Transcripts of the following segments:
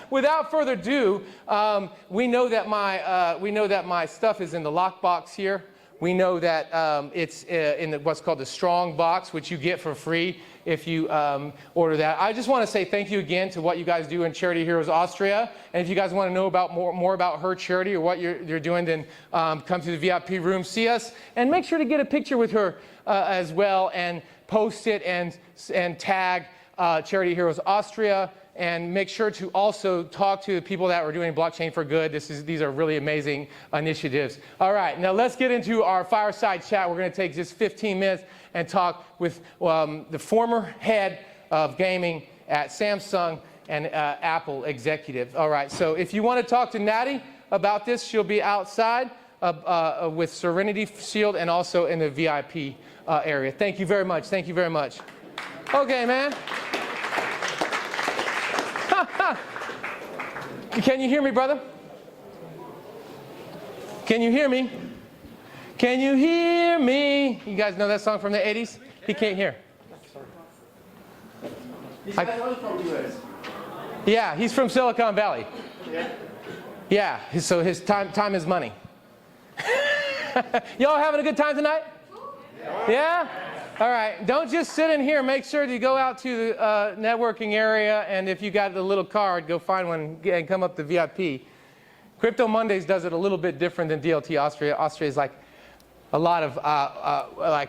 Without further ado, we know that my stuff is in the lockbox here. We know that it's in what's called the strong box, which you get for free if you order that. I just want to say thank you again to what you guys do in Charity Heroes Austria. And if you guys want to know about more about her charity or what you're doing, then come to the VIP room, see us, and make sure to get a picture with her as well, and post it and tag Charity Heroes Austria. And make sure to also talk to the people that are doing blockchain for good. These are really amazing initiatives. All right, now let's get into our fireside chat. We're going to take just 15 minutes and talk with the former head of gaming at Samsung and Apple executive. All right, so if you want to talk to Natty about this, she'll be outside with Serenity Shield and also in the VIP area. Thank you very much. Thank you very much. Okay, man. Can you hear me, brother? Can you hear me? Can you hear me? You guys know that song from the 80s? He can't hear. This guy's only from the US. Yeah, he's from Silicon Valley. Yeah? Yeah, so his time is money. Y'all having a good time tonight? Yeah? All right, don't just sit in here. Make sure to go out to the networking area, and if you got the little card, go find one and come up to VIP. Crypto Mondays does it a little bit different than DLT Austria. Austria is like a lot of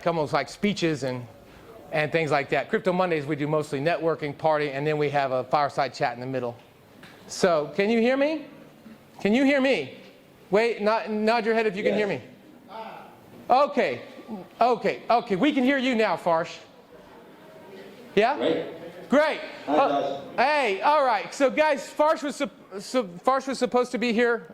almost like speeches and things like that. Crypto Mondays, we do mostly networking, party, and then we have a fireside chat in the middle. So, can you hear me? Can you hear me? Wait, nod your head if you can hear me. Okay. Okay, we can hear you now, Farsh. Yeah? Great. Hey, all right. So, guys, Farsh was supposed to be here.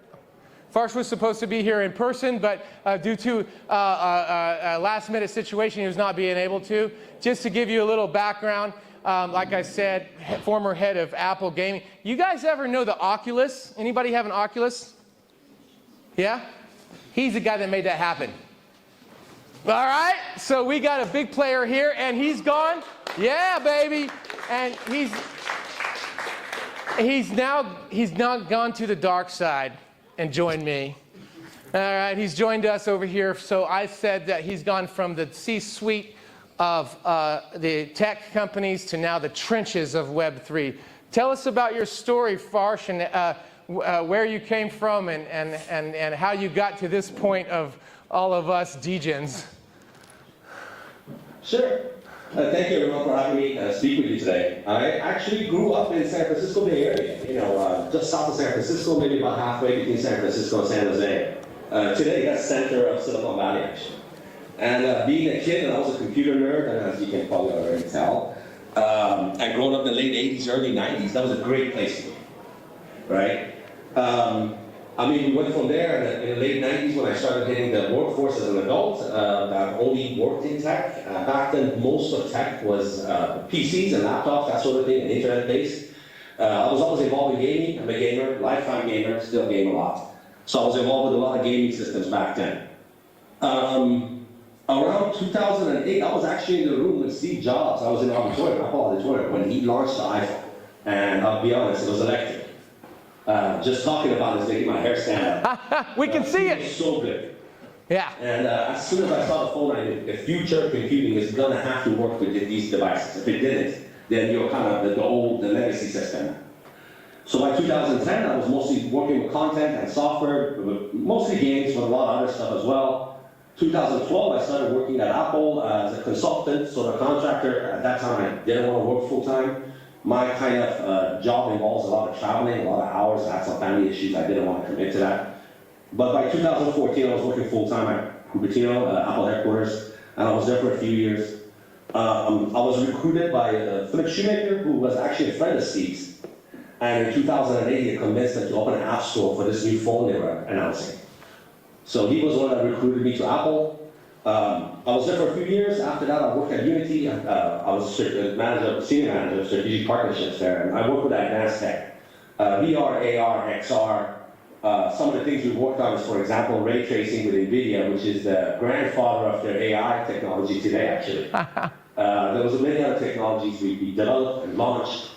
Farsh was supposed to be here in person, but due to a last-minute situation, he was not being able to. Just to give you a little background, like I said, former head of Apple Gaming. You guys ever know the Oculus? Anybody have an Oculus? Yeah? He's the guy that made that happen. All right, so we got a big player here, and he's gone. Yeah, baby. And he's now gone to the dark side and joined me. All right, he's joined us over here. So I said that he's gone from the C-suite of the tech companies to now the trenches of Web3. Tell us about your story, Farsh, and where you came from and how you got to this point of all of us degens. Sure. Thank you everyone for having me speak with you today. I actually grew up in San Francisco Bay Area, just south of San Francisco, maybe about halfway between San Francisco and San Jose. Today, that's center of Silicon Valley, actually. And being a kid, and I was a computer nerd, and as you can probably already tell, and growing up in the late 80s, early 90s, that was a great place to be, right? I mean, we went from there in the late 90s when I started hitting the workforce as an adult. I've only worked in tech. Back then, most of tech was PCs and laptops, that sort of thing, and internet-based. I was always involved in gaming. I'm a gamer, lifetime gamer, still game a lot. So I was involved with a lot of gaming systems back then. Around 2008, I was actually in the room with Steve Jobs. I was in the auditorium, Apple auditorium, when he launched the iPhone. And I'll be honest, it was electric. Just talking about it is making my hair stand up. We can see it. It's so good. Yeah. And as soon as I saw the phone, I knew the future computing is going to have to work with these devices. If it didn't, then you're kind of the legacy system. So by 2010, I was mostly working with content and software, mostly games, but a lot of other stuff as well. 2012, I started working at Apple as a consultant, sort of contractor. At that time, I didn't want to work full-time. My kind of job involves a lot of traveling, a lot of hours. I had some family issues. I didn't want to commit to that. But by 2014, I was working full-time at Cupertino, Apple headquarters, and I was there for a few years. I was recruited by Philip Shoemaker, who was actually a friend of Steve's. And in 2008, he convinced them to open an app store for this new phone they were announcing. So he was the one that recruited me to Apple. I was there for a few years. After that, I worked at Unity. I was senior manager of strategic partnerships there, and I worked with advanced tech, VR, AR, XR. Some of the things we worked on is, for example, ray tracing with NVIDIA, which is the grandfather of their AI technology today, actually. There was many other technologies we developed and launched.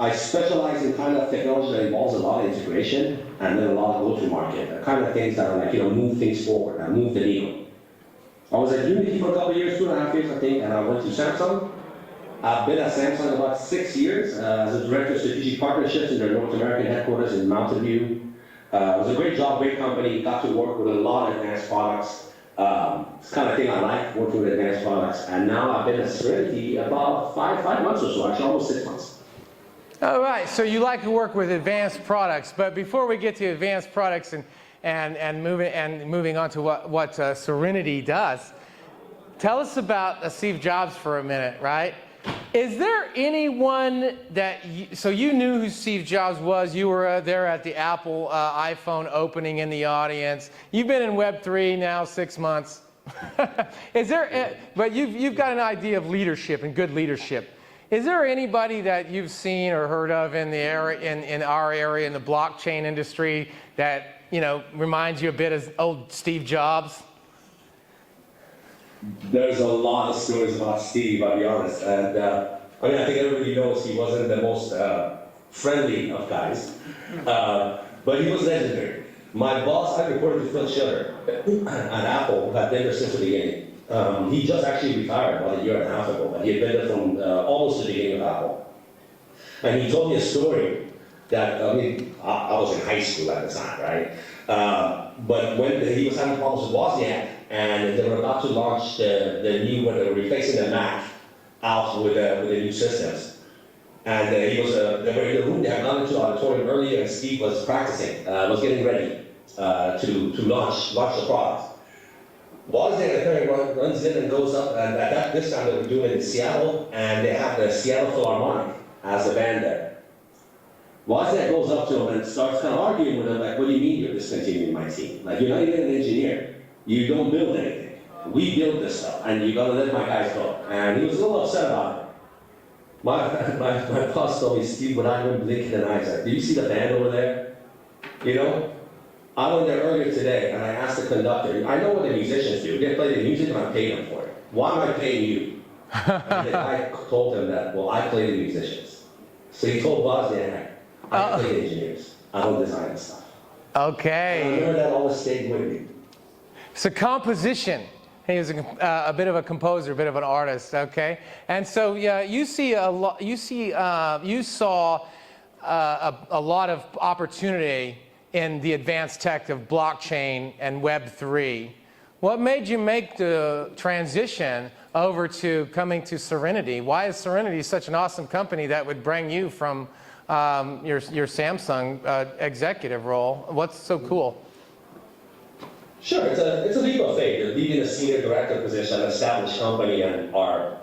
I specialize in kind of technology that involves a lot of integration and then a lot of go-to-market, the kind of things that are like, move things forward and move the needle. I was at Unity for a couple of years, 2.5 years, I think, and I went to Samsung. I've been at Samsung about 6 years as a director of strategic partnerships in their North American headquarters in Mountain View. It was a great job, great company, got to work with a lot of advanced products. It's the kind of thing I like, working with advanced products. And now I've been at Serenity about five months or so, actually almost 6 months. All right, so you like to work with advanced products, but before we get to advanced products and moving on to what Serenity does, tell us about Steve Jobs for a minute, right? Is there anyone that so you knew who Steve Jobs was? You were there at the Apple iPhone opening in the audience. You've been in Web3 now 6 months. Is there? But you've got an idea of leadership and good leadership. Is there anybody that you've seen or heard of in the area, in our area, in the blockchain industry, that reminds you a bit of old Steve Jobs? There's a lot of stories about Steve, I'll be honest. And I think everybody knows he wasn't the most friendly of guys, but he was legendary. My boss, I reported to Phil Schiller at Apple, who had been there since the beginning. He just actually retired about 1.5 years ago, but he had been there from almost the beginning of Apple. And he told me a story that, I was in high school at the time, right? But when he was having problems with Wozniak, and they were about to launch the new, when they were replacing the Mac out with the new systems. And they were in the room, they had gone into the auditorium earlier, and Steve was practicing, was getting ready to launch the product. Wozniak apparently runs in and goes up, and at this time they were doing it in Seattle, and they have the Seattle Philharmonic as the band there. Wozniak goes up to him and starts kind of arguing with him, like, what do you mean you're discontinuing my team? Like, you're not even an engineer. You don't build anything. We build this stuff, and you gotta let my guys go. And he was a little upset about it. My boss told me, Steve, when I went blinking an eye, he's like, do you see the band over there? I went there earlier today, and I asked the conductor, I know what the musicians do. They play the music, and I pay them for it. Why am I paying you? And the guy told him that, well, I play the musicians. So he told Wozniak, I play the engineers. I don't design the stuff. Okay. And I remember that always stayed with me. So composition. He was a bit of a composer, a bit of an artist. Okay. And so yeah, you saw a lot of opportunity in the advanced tech of blockchain and Web3. What made you make the transition over to coming to Serenity? Why is Serenity such an awesome company that would bring you from your Samsung executive role? What's so cool? Sure, it's a leap of faith. Leading a senior director position at an established company and our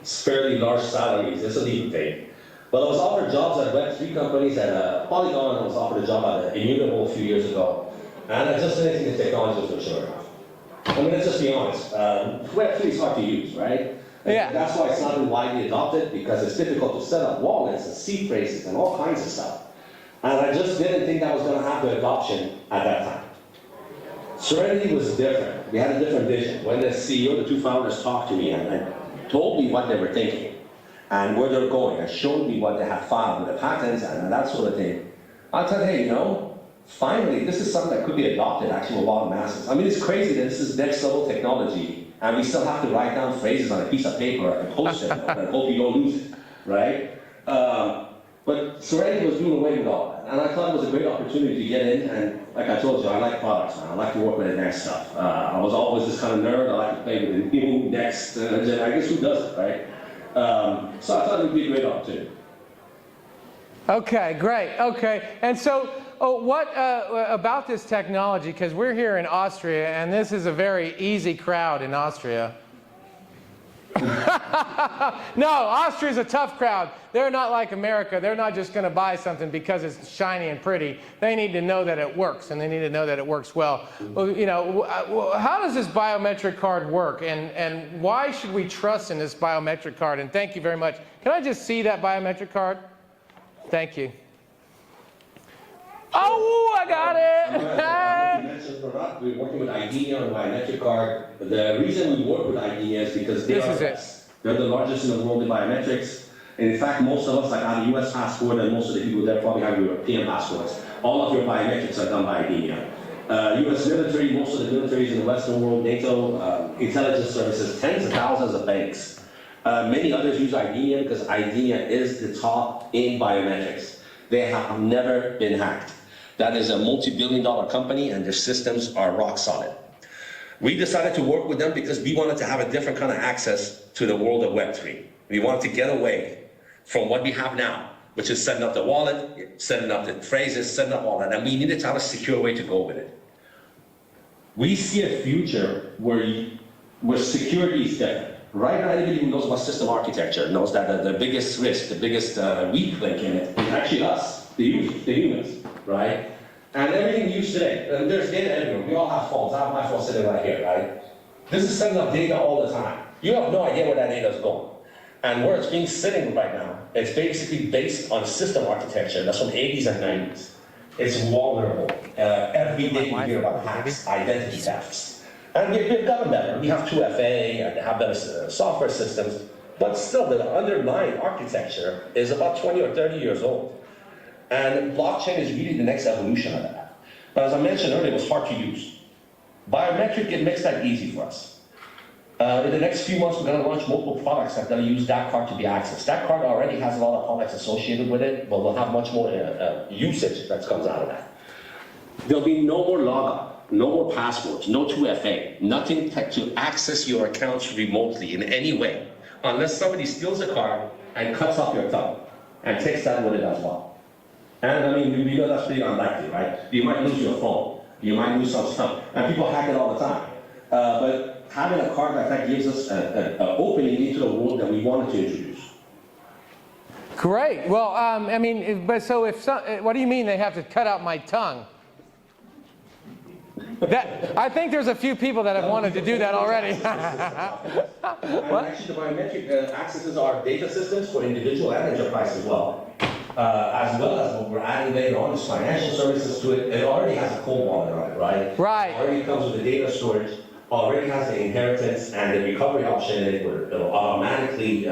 fairly large salaries, it's a leap of faith. But I was offered jobs at Web3 companies at Polygon. I was offered a job at Immutable a few years ago, and I just didn't think the technology was mature enough. Let's just be honest. Web3 is hard to use, right? Yeah. That's why it's not been widely adopted, because it's difficult to set up wallets and seed phrases and all kinds of stuff. And I just didn't think that was going to have the adoption at that time. Serenity was different. We had a different vision. When the CEO, the two founders, talked to me and told me what they were thinking and where they're going, and showed me what they had filed with the patents and that sort of thing, I thought, hey, finally, this is something that could be adopted actually with a lot of masses. It's crazy that this is next level technology, and we still have to write down phrases on a piece of paper and post it and hope you don't lose it, right? But Serenity was doing away with all that, and I thought it was a great opportunity to get in, and like I told you, I like products, man. I like to work with advanced stuff. I was always this kind of nerd. I like to play with the new next, I guess who doesn't, right? So I thought it would be a great opportunity. Okay, great. Okay, and so what about this technology? Because we're here in Austria, and this is a very easy crowd in Austria. No, Austria's a tough crowd. They're not like America. They're not just going to buy something because it's shiny and pretty. They need to know that it works, and they need to know that it works well. How does this biometric card work, and why should we trust in this biometric card? And thank you very much. Can I just see that biometric card? Thank you. Oh, I got it! We're working with IDEA on biometric card. The reason we work with IDEA is because they're the largest in the world in biometrics. And in fact, most of us like have a US passport, and most of the people there probably have European passports. All of your biometrics are done by IDEMIA. US military, most of the militaries in the Western world, NATO, intelligence services, tens of thousands of banks. Many others use IDEMIA because IDEMIA is the top in biometrics. They have never been hacked. That is a multi-billion-dollar company, and their systems are rock solid. We decided to work with them because we wanted to have a different kind of access to the world of Web3. We wanted to get away from what we have now, which is setting up the wallet, setting up the phrases, setting up all that, and we needed to have a secure way to go with it. We see a future where security is different. Right now, anybody who knows about system architecture knows that the biggest risk, the biggest weak link in it is actually us, the users, the humans, right? And everything we use today, there's data everywhere. We all have phones. I have my phone sitting right here, right? This is sending up data all the time. You have no idea where that data is going. And where it's being sitting right now, it's basically based on system architecture that's from the 80s and 90s. It's vulnerable. Every day we hear about hacks, identity thefts. And we've gotten better. We have 2FA and have better software systems, but still the underlying architecture is about 20 or 30 years old. And blockchain is really the next evolution of that. But as I mentioned earlier, it was hard to use. Biometric, it makes that easy for us. In the next few months, we're going to launch multiple products that are going to use that card to be accessed. That card already has a lot of products associated with it, but we'll have much more usage that comes out of that. There'll be no more logout, no more passwords, no 2FA, nothing to access your accounts remotely in any way, unless somebody steals a card and cuts off your thumb and takes that with it as well. And I mean, we know that's pretty unlikely, right? You might lose your phone, you might lose some stuff, and people hack it all the time. But having a card like that gives us an opening into the world that we wanted to introduce. Great. Well, I mean, but so if what do you mean they have to cut out my tongue? I think there's a few people that have wanted to do that already. What? Actually, the biometric accesses our data systems for individual and enterprise as well. As well as what we're adding later on is financial services to it. It already has a cold wallet on it, right? Right. It already comes with the data storage, already has the inheritance and the recovery option in it where it'll automatically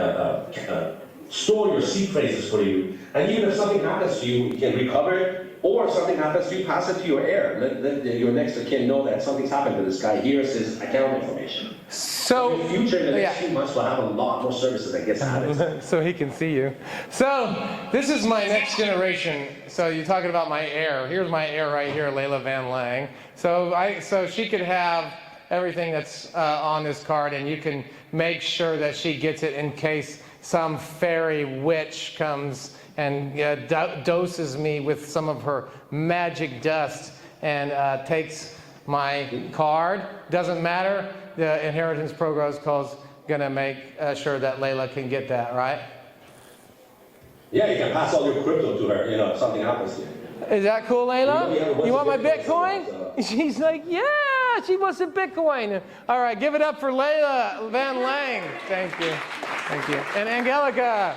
store your seed phrases for you. And even if something happens to you, you can recover it. Or if something happens to you, pass it to your heir. Let your next of kin know that something's happened to this guy. Here's his account information. So in the future, in the next few months, we'll have a lot more services that gets added. So he can see you. So this is my next generation. So you're talking about my heir. Here's my heir right here, Layla Van Lang. So she could have everything that's on this card, and you can make sure that she gets it in case some fairy witch comes and doses me with some of her magic dust and takes my card. Doesn't matter. The inheritance program is going to make sure that Layla can get that, right? Yeah, you can pass all your crypto to her, if something happens to you. Is that cool, Layla? You want my Bitcoin? So. She's like, yeah, she wants a Bitcoin. All right, give it up for Layla Van Lang. Thank you. Thank you. And Angelica.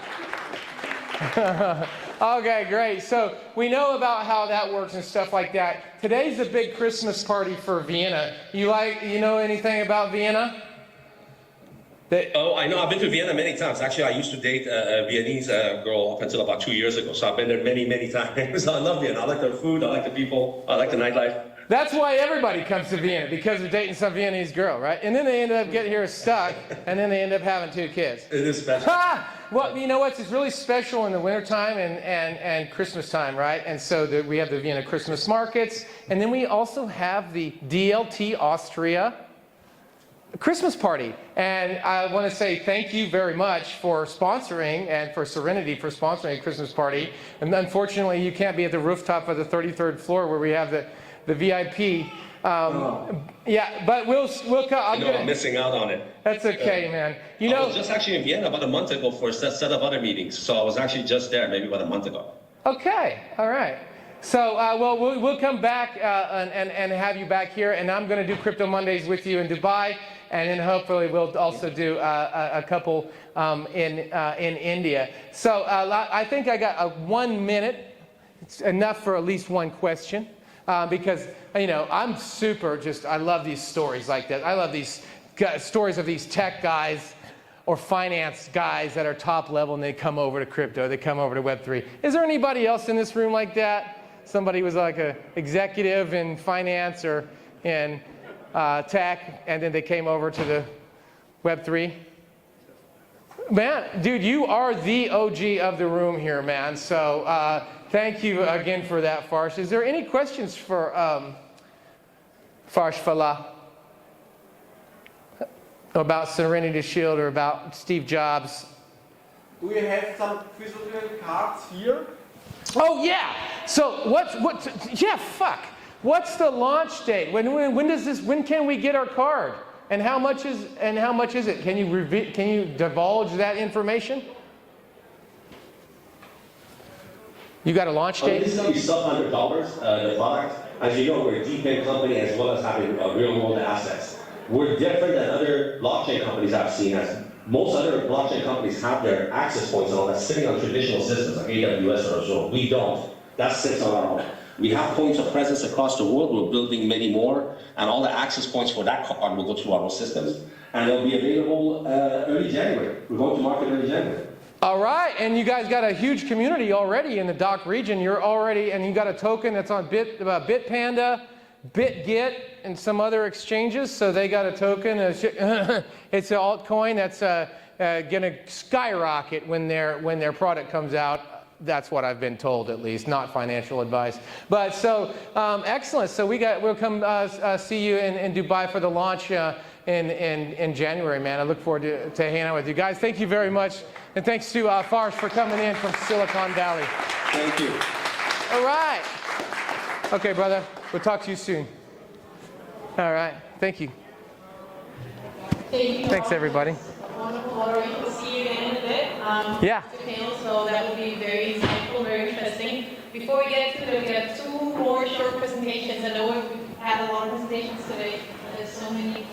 Okay, great. So we know about how that works and stuff like that. Today's the big Christmas party for Vienna. You know anything about Vienna? Oh, I know. I've been to Vienna many times. Actually, I used to date a Viennese girl up until about 2 years ago. So I've been there many, many times. I love Vienna. I like their food. I like the people. I like the nightlife. That's why everybody comes to Vienna, because they're dating some Viennese girl, right? And then they end up getting here stuck, and then they end up having 2 kids. It is special. Well, you know what? It's really special in the wintertime and Christmas time, right? And so we have the Vienna Christmas markets, and then we also have the DLT Austria Christmas party. And I want to say thank you very much for sponsoring, and for Serenity for sponsoring a Christmas party. And unfortunately, you can't be at the rooftop of the 33rd floor where we have the VIP. Yeah, but we'll come. I'm missing out on it. That's okay, man. I was just actually in Vienna about a month ago for a set of other meetings. So I was actually just there maybe about a month ago. Okay, all right. So, we'll come back and have you back here, and I'm going to do Crypto Mondays with you in Dubai, and then hopefully we'll also do a couple in India. So I think I got 1 minute. It's enough for at least one question, because I'm super I love these stories like that. I love these stories of these tech guys or finance guys that are top level and they come over to crypto, they come over to Web3. Is there anybody else in this room like that? Somebody was like an executive in finance or in tech, and then they came over to the Web3? Man, dude, you are the OG of the room here, man. So thank you again for that, Farsh. Is there any questions for Farsh Fallah about Serenity Shield or about Steve Jobs? Do we have some physical cards here? Oh yeah. So what's the launch date? When can we get our card? And how much is it? Can you divulge that information? You got a launch date? This is going to be sub $100, the product. As you know, we're a deep in company as well as having real world assets. We're different than other blockchain companies I've seen, as most other blockchain companies have their access points and all that sitting on traditional systems like AWS or Azure. We don't. That sits on our own. We have points of presence across the world. We're building many more, and all the access points for that card will go through our own systems, and they'll be available early January. We're going to market early January. All right, and you guys got a huge community already in the DACH region. And you got a token that's on Bitpanda, BitGet, and some other exchanges. So they got a token. It's an altcoin that's going to skyrocket when their product comes out. That's what I've been told, at least, not financial advice. But so excellent. So we'll come see you in Dubai for the launch in January, man. I look forward to hanging out with you guys. Thank you very much, and thanks to Farsh for coming in from Silicon Valley. Thank you. All right. Okay, brother. We'll talk to you soon. All right. Thank you. Thank you. Thanks, everybody. Wonderful moderator. We'll see you again in a bit. Yeah. So that will be very insightful, very interesting. Before we get to it, we have two more short presentations. I know we've had a lot of presentations today. There's so many